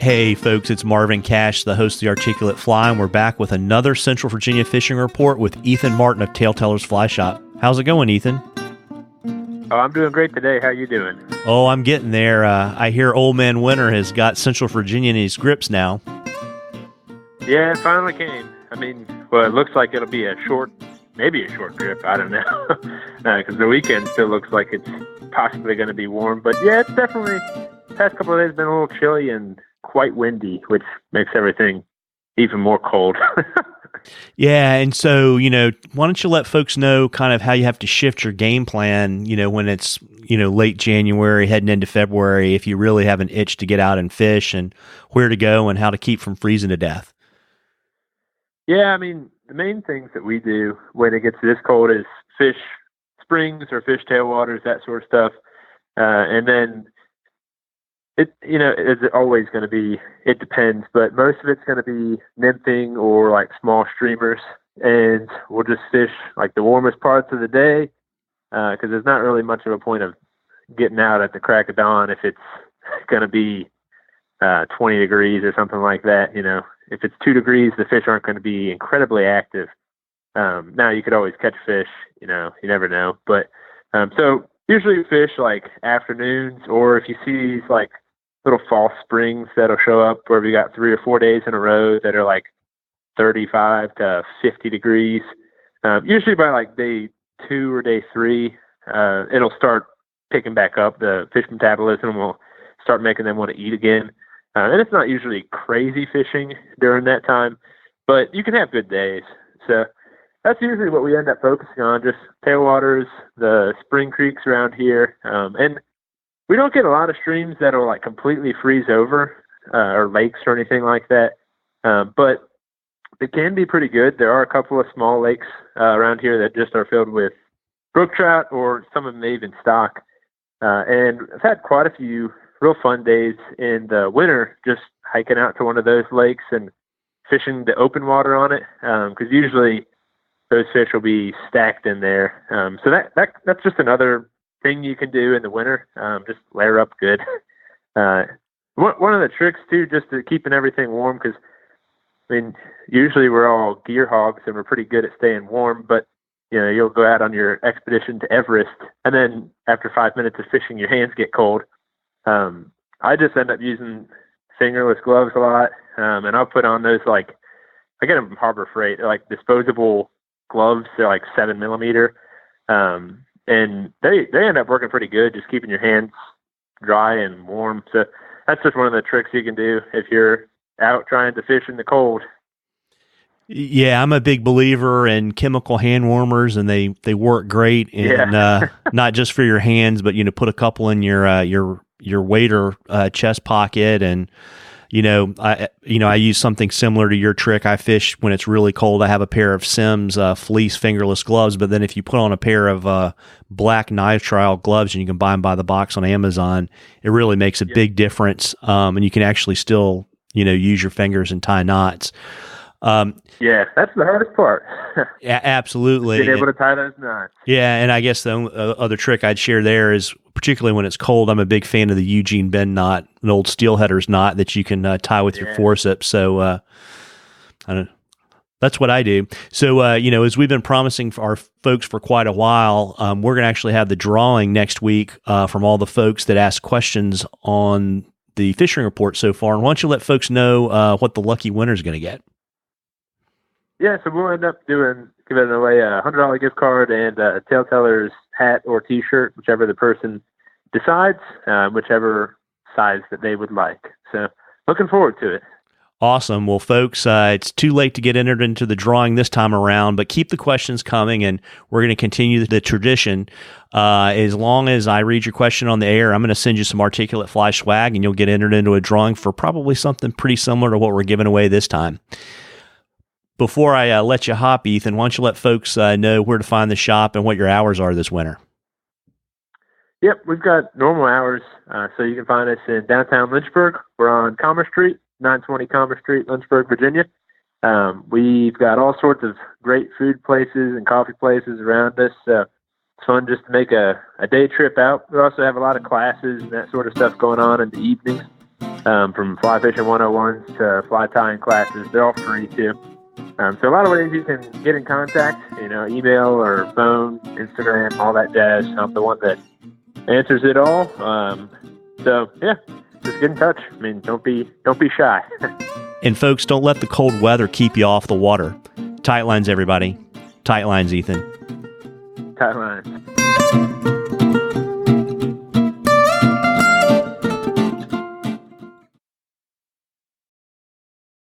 Hey folks, it's Marvin Cash, the host of The Articulate Fly, and we're back with another Central Virginia fishing report with Ethan Martin of TaleTellers Fly Shop. How's it going, Ethan? Oh, I'm doing great today. How you doing? Oh, I'm getting there. I hear Old Man Winter has got Central Virginia in his grips now. Yeah, it finally came. I mean, well, it looks like it'll be maybe a short trip. I don't know. Because the weekend still looks like it's possibly going to be warm. But yeah, it's definitely, past couple of days been a little chilly and quite windy, which makes everything even more cold. Yeah, and so, why don't you let folks know kind of how you have to shift your game plan, when it's, late January, heading into February, if you really have an itch to get out and fish, and where to go and how to keep from freezing to death. Yeah, I mean, the main things that we do when it gets this cold is fish springs or fish tailwaters, that sort of stuff. And then it's always going to be, it depends, but most of it's going to be nymphing or like small streamers. And we'll just fish like the warmest parts of the day because there's not really much of a point of getting out at the crack of dawn if it's going to be 20 degrees or something like that. If it's 2 degrees, the fish aren't going to be incredibly active. Now you could always catch fish, you never know. But so usually we fish like afternoons, or if you see these like little false springs that'll show up where we got 3 or 4 days in a row that are like 35 to 50 degrees. Usually by like day 2 or day 3, it'll start picking back up. The fish metabolism will start making them want to eat again. And it's not usually crazy fishing during that time, but you can have good days. So that's usually what we end up focusing on, just tailwaters, the spring creeks around here. And we don't get a lot of streams that are like completely freeze over, or lakes or anything like that. But it can be pretty good. There are a couple of small lakes around here that just are filled with brook trout, or some of them may even stock. And I've had quite a few real fun days in the winter, just hiking out to one of those lakes and fishing the open water on it. Because usually those fish will be stacked in there. So that's just another thing you can do in the winter. Just layer up good. One of the tricks too, just to keeping everything warm, because I mean, usually we're all gear hogs and we're pretty good at staying warm, but you'll go out on your expedition to Everest, and then after 5 minutes of fishing, your hands get cold. I just end up using fingerless gloves a lot, and I'll put on those, like, I get them from Harbor Freight. They're like disposable gloves. They're like 7mm, and they end up working pretty good, just keeping your hands dry and warm. So that's just one of the tricks you can do if you're out trying to fish in the cold. Yeah, I'm a big believer in chemical hand warmers, and they work great. And not just for your hands, but put a couple in your wader chest pocket. And I use something similar to your trick. I fish when it's really cold. I have a pair of Sims fleece fingerless gloves, but then if you put on a pair of black nitrile gloves, and you can buy them by the box on Amazon, it really makes a big difference. And you can actually still use your fingers and tie knots. Yeah, that's the hardest part. Yeah, absolutely. Being able to tie those knots. Yeah, and I guess the other trick I'd share there is, particularly when it's cold, I'm a big fan of the Eugene Bend knot, an old steelheader's knot that you can tie with your forceps. So that's what I do. So, as we've been promising for our folks for quite a while, we're going to actually have the drawing next week from all the folks that asked questions on the fishing report so far. And why don't you let folks know what the lucky winner is going to get? Yeah, so we'll end up giving away a $100 gift card and a TaleTellers hat or T-shirt, whichever the person decides, whichever size that they would like. So looking forward to it. Awesome. Well, folks, it's too late to get entered into the drawing this time around, but keep the questions coming, and we're going to continue the tradition. As long as I read your question on the air, I'm going to send you some Articulate Fly swag, and you'll get entered into a drawing for probably something pretty similar to what we're giving away this time. Before I let you hop, Ethan, why don't you let folks know where to find the shop and what your hours are this winter? Yep, we've got normal hours, so you can find us in downtown Lynchburg. We're on Commerce Street, 920 Commerce Street, Lynchburg, Virginia. We've got all sorts of great food places and coffee places around us. It's fun just to make a day trip out. We also have a lot of classes and that sort of stuff going on in the evenings. from fly fishing 101s to fly tying classes. They're all free too. So a lot of ways you can get in contact, email or phone, Instagram, all that jazz. I'm the one that answers it all. So yeah, just get in touch. I mean, don't be shy. And folks, don't let the cold weather keep you off the water. Tight lines, everybody. Tight lines, Ethan. Tight lines.